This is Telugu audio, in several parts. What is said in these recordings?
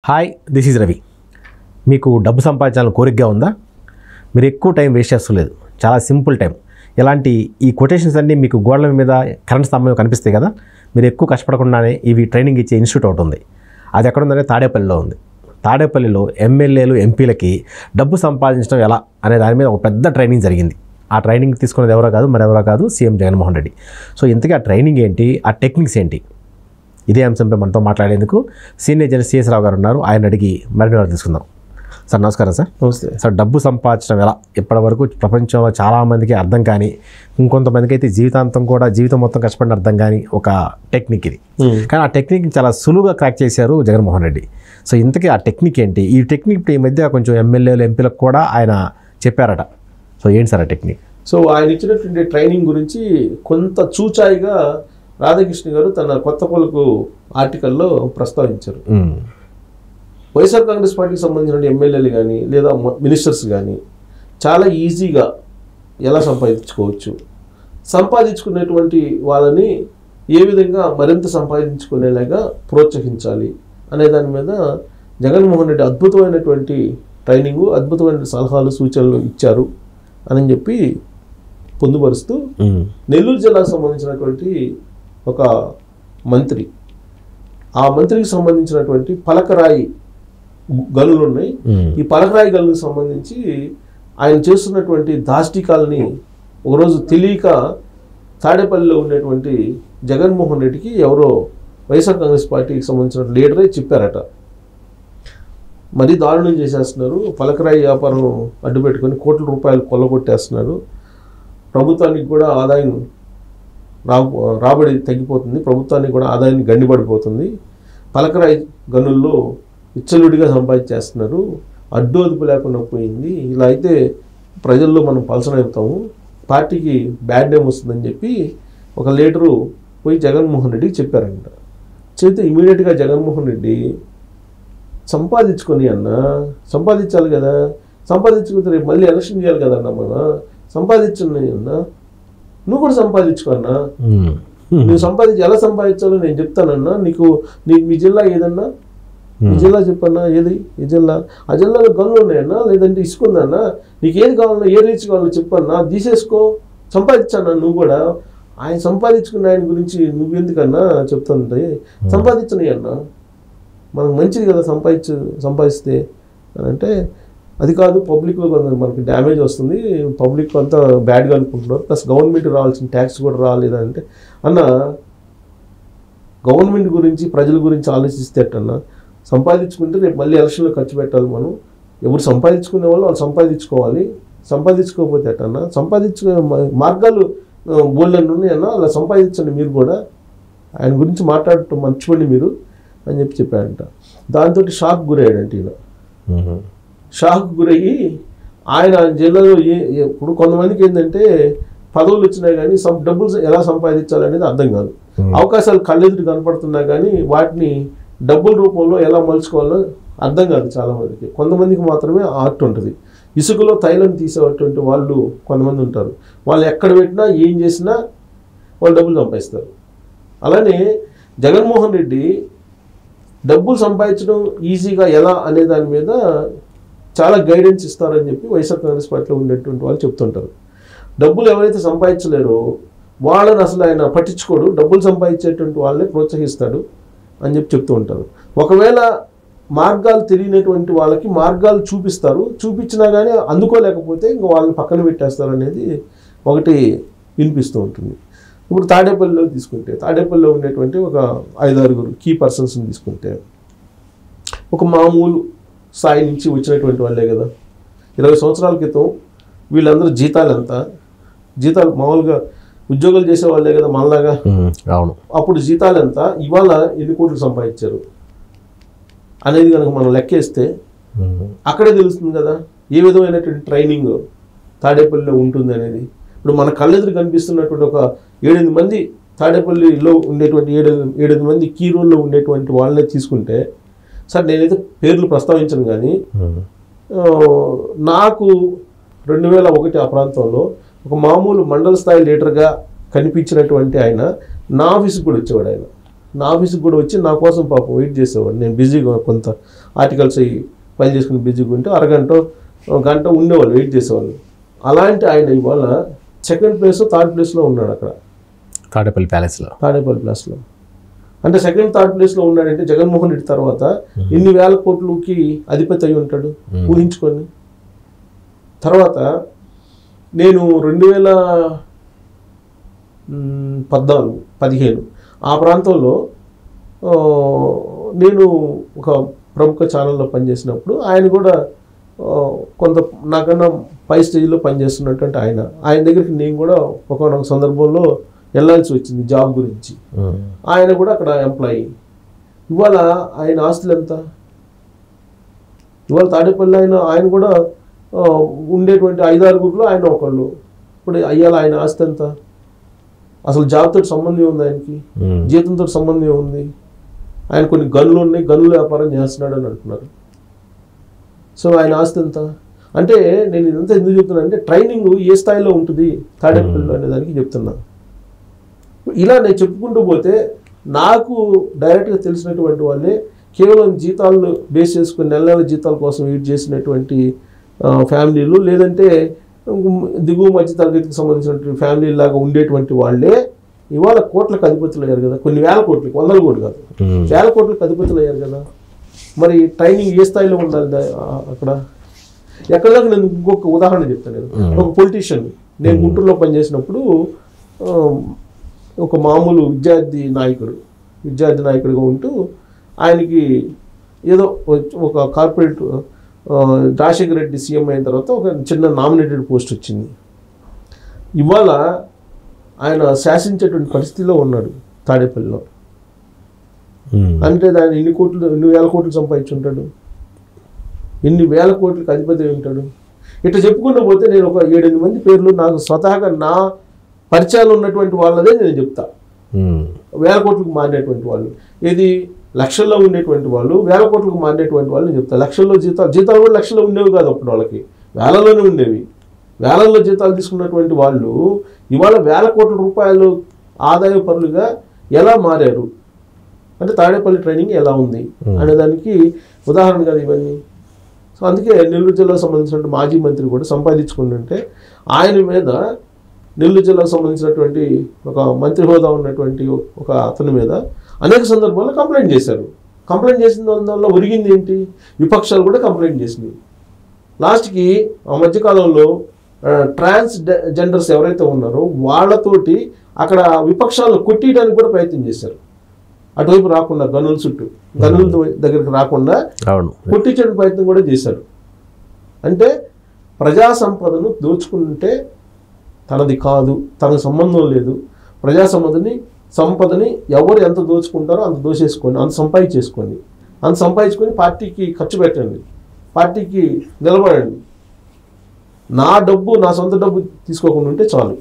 Hi, this is Ravi. మీకు డబ్బు సంపాదించాలని కోరికగా ఉందా? మీరు ఎక్కువ టైం వేస్ట్ చేస్తలేదు, చాలా సింపుల్ టైం. ఇలాంటి ఈ కొటేషన్స్ అన్నీ మీకు గోడల మీద కరెంట్ స్తంభం కనిపిస్తాయి కదా, మీరు ఎక్కువ కష్టపడకుండానే ఇవి ట్రైనింగ్ ఇచ్చే ఇన్స్టిట్యూట్ ఒకటి ఉంది. అది ఎక్కడ ఉందంటే తాడేపల్లిలో ఉంది. తాడేపల్లిలో ఎమ్మెల్యేలు ఎంపీలకి డబ్బు సంపాదించడం ఎలా అనే దాని మీద ఒక పెద్ద ట్రైనింగ్ జరిగింది. ఆ ట్రైనింగ్ తీసుకునేది ఎవరో కాదు, మరెవరో కాదు, సీఎం జగన్మోహన్ రెడ్డి. సో ఇంతకీ ఆ ట్రైనింగ్ ఏంటి, ఆ టెక్నిక్స్ ఏంటి, ఇదే అంశంపై మనతో మాట్లాడేందుకు సీనియర్ జర్నలిస్ట్ సిఎస్ రావు గారు ఉన్నారు. ఆయన అడిగి మరిన్ని వారు తీసుకుందాం. సార్ నమస్కారం. సార్ నమస్తే సార్. డబ్బు సంపాదించడం ఎలా ఇప్పటి వరకు ప్రపంచంలో చాలామందికి అర్థం కానీ, ఇంకొంతమందికి అయితే జీవితం మొత్తం కష్టపడిన అర్థం కానీ ఒక టెక్నిక్ ఇది. కానీ ఆ టెక్నిక్ చాలా సులువుగా క్రాక్ చేశారు జగన్మోహన్ రెడ్డి. సో ఇంతకీ ఆ టెక్నిక్ ఏంటి? ఈ టెక్నిక్ ఇప్పుడు ఈ మధ్య కొంచెం ఎమ్మెల్యేలు ఎంపీలకు కూడా ఆయన చెప్పారట. సో ఏంటి సార్ ఆ టెక్నిక్? సో ఆయన ఇచ్చినటువంటి ట్రైనింగ్ గురించి కొంత చూచాయిగా రాధాకృష్ణ గారు తన కొత్త పలుకు ఆర్టికల్లో ప్రస్తావించారు. వైఎస్ఆర్ కాంగ్రెస్ పార్టీకి సంబంధించిన ఎమ్మెల్యేలు కానీ లేదా మినిస్టర్స్ కానీ చాలా ఈజీగా ఎలా సంపాదించుకునేటువంటి వాళ్ళని ఏ విధంగా మరింత సంపాదించుకునేలాగా ప్రోత్సహించాలి అనే దాని మీద జగన్మోహన్ రెడ్డి అద్భుతమైనటువంటి ట్రైనింగు, అద్భుతమైన సలహాలు సూచనలు ఇచ్చారు అని చెప్పి పొందుపరుస్తూ నెల్లూరు జిల్లాకు సంబంధించినటువంటి ఒక మంత్రి, ఆ మంత్రికి సంబంధించినటువంటి పలకరాయి గనులు ఉన్నాయి. ఈ పలకరాయి గనులకు సంబంధించి ఆయన చేస్తున్నటువంటి దాష్టికాలని ఒకరోజు తెలియక తాడేపల్లిలో ఉండేటువంటి జగన్మోహన్ రెడ్డికి ఎవరో వైఎస్ఆర్ కాంగ్రెస్ పార్టీకి సంబంధించిన లీడరే చెప్పారట. మరీ దారుణం చేసేస్తున్నారు, పలకరాయి వ్యాపారం అడ్డుపెట్టుకొని కోట్ల రూపాయలు కొల్లగొట్టేస్తున్నారు, ప్రభుత్వానికి కూడా ఆదాయం రాబడి తగ్గిపోతుంది, ప్రభుత్వానికి కూడా ఆదాయాన్ని గండిపడిపోతుంది, పలకరాయి గనుల్లో విచ్చలుడిగా సంపాదించేస్తున్నారు, అడ్డు అదుపు లేకుండా పోయింది, ఇలా అయితే ప్రజల్లో మనం పలసనవుతాము, పార్టీకి బ్యాడ్ నేమ్ వస్తుందని చెప్పి ఒక లీడరు పోయి జగన్మోహన్ రెడ్డికి చెప్పారంట. చెప్తే ఇమీడియట్గా జగన్మోహన్ రెడ్డి సంపాదించాలి కదా, సంపాదించుకుంటే రేపు మళ్ళీ ఎలక్షన్ చేయాలి కదన్నా, సంపాదించున్నా నువ్వు కూడా సంపాదించుకున్నా, నువ్వు ఎలా సంపాదించాలో నేను చెప్తానన్నా, మీ జిల్లా ఏదన్నా, ఈ జిల్లా చెప్పన్నా, ఏది ఈ జిల్లా, ఆ జిల్లాలో గనులు ఉన్నాయన్నా, లేదంటే ఇసుకుందన్నా, నీకు ఏది కావాలన్నా, ఏ రీచ్ కావాలో చెప్పన్నా, తీసేసుకో, సంపాదించానా నువ్వు కూడా. ఆయన సంపాదించుకున్న ఆయన గురించి నువ్వెందుకన్నా చెప్తుంది, సంపాదించని అన్నా, మనకు మంచిది కదా సంపాదిస్తే అని అంటే, అది కాదు పబ్లిక్లో మనకి డ్యామేజ్ వస్తుంది, పబ్లిక్ అంతా బ్యాడ్గా అనుకుంటున్నారు, ప్లస్ గవర్నమెంట్ రావాల్సిన ట్యాక్స్ కూడా రాలేదంటే, అన్న గవర్నమెంట్ గురించి ప్రజల గురించి ఆలోచిస్తే అట్టన్నా, సంపాదించుకుంటే రేపు మళ్ళీ ఎలక్షన్లో ఖర్చు పెట్టాలి మనం, ఎవరు సంపాదించుకునే వాళ్ళు సంపాదించుకోవాలి, సంపాదించుకోకపోతే అట్టన్నా, సంపాదించుకునే మార్గాలు బోల్డెన్ ఉన్నాయన్నా, అలా సంపాదించండి మీరు కూడా, ఆయన గురించి మాట్లాడటం మర్చిపోండి మీరు అని చెప్పాడంట. దాంతో షాక్ గురయ్యాడంట ఈయన. షాక్ గురయ్యి ఆయన జిల్లాలో ఇప్పుడు కొంతమందికి ఏంటంటే పదవులు వచ్చినా కానీ డబ్బులు ఎలా సంపాదించాలనేది అర్థం కాదు, అవకాశాలు కళ్ళెదురు కనపడుతున్నా కానీ వాటిని డబ్బుల రూపంలో ఎలా మలుచుకోవాలో అర్థం కాదు చాలామందికి. కొంతమందికి మాత్రమే ఆర్ట్ ఉంటుంది. ఇసుకలో తైలం తీసేటువంటి వాళ్ళు కొంతమంది ఉంటారు, వాళ్ళు ఎక్కడ పెట్టినా ఏం చేసినా వాళ్ళు డబ్బులు సంపాదిస్తారు. అలానే జగన్మోహన్ రెడ్డి డబ్బులు సంపాదించడం ఈజీగా ఎలా అనే దాని మీద చాలా గైడెన్స్ ఇస్తారని చెప్పి వైఎస్ఆర్ కాంగ్రెస్ పార్టీలో ఉండేటువంటి వాళ్ళు చెప్తుంటారు. డబ్బులు ఎవరైతే సంపాదించలేరో వాళ్ళని అసలు ఆయన పట్టించుకోడు, డబ్బులు సంపాదించేటువంటి వాళ్ళని ప్రోత్సహిస్తాడు అని చెప్తూ ఉంటారు. ఒకవేళ మార్గాలు తెలియనటువంటి వాళ్ళకి మార్గాలు చూపిస్తారు, చూపించినా కానీ అందుకోలేకపోతే ఇంకా వాళ్ళని పక్కన పెట్టేస్తారు అనేది ఒకటి వినిపిస్తూ ఉంటుంది. ఇప్పుడు తాడేపల్లిలో తీసుకుంటే, తాడేపల్లిలో ఉండేటువంటి ఒక 5-6 కీ పర్సన్స్ని తీసుకుంటే, ఒక మామూలు స్థాయి నుంచి వచ్చినటువంటి వాళ్ళే కదా. 20 సంవత్సరాల క్రితం వీళ్ళందరూ జీతాలు మామూలుగా ఉద్యోగాలు చేసే వాళ్ళే కదా మనలాగా. అవును. అప్పుడు జీతాలు ఎంత, ఇవాళ ఎన్ని కోట్లు సంపాదించారు అనేది కనుక మనం లెక్కేస్తే అక్కడే తెలుస్తుంది కదా ఏ విధమైనటువంటి ట్రైనింగ్ తాడేపల్లిలో ఉంటుంది అనేది. ఇప్పుడు మన కళ్ళెదురు కనిపిస్తున్నటువంటి ఒక 7-8 మంది తాడేపల్లిలో ఉండేటువంటి 7-8 మంది కీ రోల్లో ఉండేటువంటి వాళ్ళనే తీసుకుంటే, సార్ నేనైతే పేర్లు ప్రస్తావించను కానీ నాకు 2001 ఆ ప్రాంతంలో ఒక మామూలు మండల స్థాయి లీడర్గా కనిపించినటువంటి ఆయన నా ఆఫీస్కి కూడా వచ్చేవాడు. ఆయన నా ఆఫీస్కి కూడా వచ్చి నా కోసం పాపం వెయిట్ చేసేవాడు. నేను బిజీగా కొంత ఆర్టికల్స్ అవి ఫైల్ చేసుకుని బిజీగా ఉంటే అరగంట గంట ఉండేవాళ్ళు, వెయిట్ చేసేవాళ్ళు. అలాంటి ఆయన ఇవాళ సెకండ్ ప్లేస్ థర్డ్ ప్లేస్లో ఉన్నాడు అక్కడ తాడేపల్లి ప్యాలెస్లో. తాడేపల్లి ప్లేస్లో. అంటే సెకండ్ థర్డ్ ప్లేస్లో ఉన్నాడంటే జగన్మోహన్ రెడ్డి తర్వాత ఇన్ని వేల కోట్లకి అధిపతి అయి ఉంటాడు ఊహించుకొని. తర్వాత నేను 2014-15 ఆ ప్రాంతంలో నేను ఒక ప్రముఖ ఛానల్లో పనిచేసినప్పుడు ఆయన కూడా కొంత నాకన్నా పై స్టేజ్లో పనిచేస్తున్నటువంటి ఆయన దగ్గరికి నేను కూడా ఒక సందర్భంలో వెళ్ళాల్సి వచ్చింది జాబ్ గురించి. ఆయన కూడా అక్కడ ఎంప్లాయీ. ఇవాళ ఆయన ఆస్తులు ఎంత? ఇవాళ తాడేపల్లి ఆయన కూడా ఉండేటువంటి 5-6 ఆయన ఒకళ్ళు. ఇప్పుడు అయ్యాల ఆయన ఆస్తి ఎంత? అసలు జాబ్తో సంబంధం ఉంది, ఆయనకి జీతంతో సంబంధం ఉంది. ఆయన కొన్ని గనులు ఉన్నాయి, గనుల వ్యాపారం చేస్తున్నాడు అని అంటున్నారు. సో ఆయన ఆస్తి ఎంత? అంటే నేను ఇదంతా ఎందుకు చెప్తున్నా అంటే ట్రైనింగ్ ఏ స్థాయిలో ఉంటుంది తాడేపల్లిలో అనే దానికి చెప్తున్నా. ఇలా నేను చెప్పుకుంటూ పోతే నాకు డైరెక్ట్గా తెలిసినటువంటి వాళ్ళే కేవలం జీతాలను బేస్ చేసుకుని నెల జీతాల కోసం వెయిట్ చేసినటువంటి ఫ్యామిలీలు, లేదంటే దిగువ మధ్య తరగతికి సంబంధించినటువంటి ఫ్యామిలీ లాగా ఉండేటువంటి వాళ్ళే ఇవాళ కోట్లకు అధిపతులు అయ్యారు కదా. కొన్ని వేల కోట్లకి, 100 కోట్లు కాదు, వేల కోట్లకు అధిపతులు అయ్యారు కదా. మరి ట్రైనింగ్ ఏ స్థాయిలో ఉండాలి అక్కడ? ఎక్కడ దాకా నేను ఇంకొక ఉదాహరణ చెప్తాను. నేను ఒక పొలిటీషియన్, నేను గుంటూరులో పనిచేసినప్పుడు ఒక మామూలు విద్యార్థి నాయకుడిగా ఉంటూ ఆయనకి ఏదో ఒక కార్పొరేట్ రాజశేఖర రెడ్డి సీఎం అయిన తర్వాత ఒక చిన్న నామినేటెడ్ పోస్ట్ వచ్చింది. ఇవాళ ఆయన శాసించేటువంటి పరిస్థితిలో ఉన్నాడు తాడేపల్లిలో. అంటే దాన్ని ఎన్ని వేల కోట్లు సంపాదించుంటాడు, ఎన్ని వేల కోట్లకు అధిపతి ఉంటాడు. ఇట్లా చెప్పుకుంటూ పోతే నేను ఒక 7-8 మంది పేర్లు నాకు స్వతహాగా నా పరిచయాలు ఉన్నటువంటి వాళ్ళదే నేను చెప్తా. వేల కోట్లకు మారినటువంటి వాళ్ళు, ఏది లక్షల్లో ఉండేటువంటి వాళ్ళు, వేల కోట్లకు మారినటువంటి వాళ్ళు నేను చెప్తా. లక్షల్లో జీతాలు కూడా లక్షల్లో ఉండేవి కాదు అప్పుడు, వాళ్ళకి వేలలోనే ఉండేవి. వేలల్లో జీతాలు తీసుకున్నటువంటి వాళ్ళు ఇవాళ వేల కోట్ల రూపాయలు ఆదాయ పరులుగా ఎలా మారారు అంటే తాడేపల్లి ట్రైనింగ్ ఎలా ఉంది అనేదానికి ఉదాహరణ కదా ఇవన్నీ. సో అందుకే నెల్లూరు జిల్లాకు సంబంధించినటువంటి మాజీ మంత్రి కూడా సంపాదించుకుంటుంటే ఆయన మీద నెల్లూరు జిల్లాకు సంబంధించినటువంటి ఒక మంత్రి హోదా ఉన్నటువంటి ఒక అతని మీద అనేక సందర్భాల్లో కంప్లైంట్ చేశారు. కంప్లైంట్ చేసిన దానివల్ల ఒరిగింది ఏంటి? విపక్షాలు కూడా కంప్లైంట్ చేసినాయి. లాస్ట్కి ఆ మధ్యకాలంలో ట్రాన్స్ జెండర్స్ ఎవరైతే ఉన్నారో వాళ్ళతోటి అక్కడ విపక్షాలను కొట్టియడానికి కూడా ప్రయత్నం చేశారు. అటువైపు రాకుండా గనుల దగ్గరికి రాకుండా కొట్టించడానికి ప్రయత్నం కూడా చేశారు. అంటే ప్రజా సంపదను దోచుకుంటే తనది కాదు, తనకు సంబంధం లేదు. ప్రజా సంపదని ఎవరు ఎంత దోచుకుంటారో అంత దోచేసుకోండి, అంత సంపాదించుకొని పార్టీకి ఖర్చు పెట్టండి, పార్టీకి నిలబడండి. నా సొంత డబ్బు తీసుకోకుండా ఉంటే చాలు.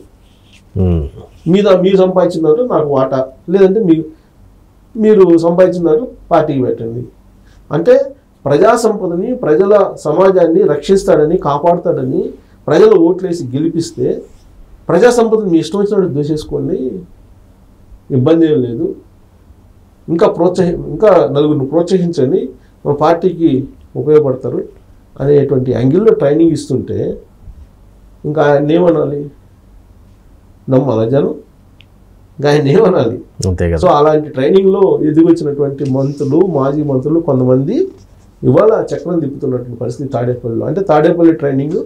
మీరు సంపాదించిన దాంట్లో నాకు వాటా, లేదంటే మీరు సంపాదించిన దాంట్లో పార్టీకి పెట్టండి. అంటే ప్రజా సంపదని, ప్రజల సమాజాన్ని రక్షిస్తాడని, కాపాడుతాడని ప్రజలు ఓట్లేసి గెలిపిస్తే ప్రజా సంపదను మీ ఇష్టం వచ్చినట్టు దోచేసుకోండి, ఇబ్బంది ఏం లేదు. ఇంకా నలుగురిని ప్రోత్సహించండి, మన పార్టీకి ఉపయోగపడతారు అనేటువంటి యాంగిల్లో ట్రైనింగ్ ఇస్తుంటే ఇంకా ఆయన ఏమనాలి? నమ్మాలా జనం? ఇంకా ఆయన ఏమనాలి? సో అలాంటి ట్రైనింగ్లో ఎదిగొచ్చినటువంటి మాజీ మంత్రులు కొంతమంది ఇవాళ చక్రం తిప్పుతున్నటువంటి పరిస్థితి తాడేపల్లిలో. అంటే తాడేపల్లి ట్రైనింగ్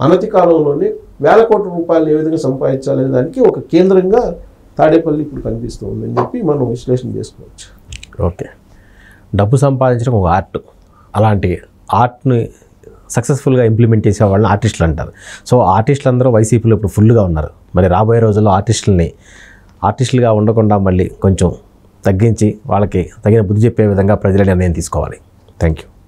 అనతి కాలంలోనే వేల కోట్ల రూపాయలు ఏ విధంగా సంపాదించాలనే దానికి ఒక కేంద్రంగా తాడేపల్లి ఇప్పుడు కనిపిస్తూ ఉందని చెప్పి మనం విశ్లేషణ చేసుకోవచ్చు. ఓకే, డబ్బు సంపాదించడం ఒక ఆర్ట్. అలాంటి ఆర్ట్ని సక్సెస్ఫుల్గా ఇంప్లిమెంట్ చేసే వాళ్ళని ఆర్టిస్టులు అంటారు. సో ఆర్టిస్టులు అందరూ వైసీపీలో ఇప్పుడు ఫుల్గా ఉన్నారు. మరి రాబోయే రోజుల్లో ఆర్టిస్టులుగా ఉండకుండా మళ్ళీ కొంచెం తగ్గించి వాళ్ళకి తగిన బుద్ధి చెప్పే విధంగా ప్రజల నిర్ణయం తీసుకోవాలి. Thank you.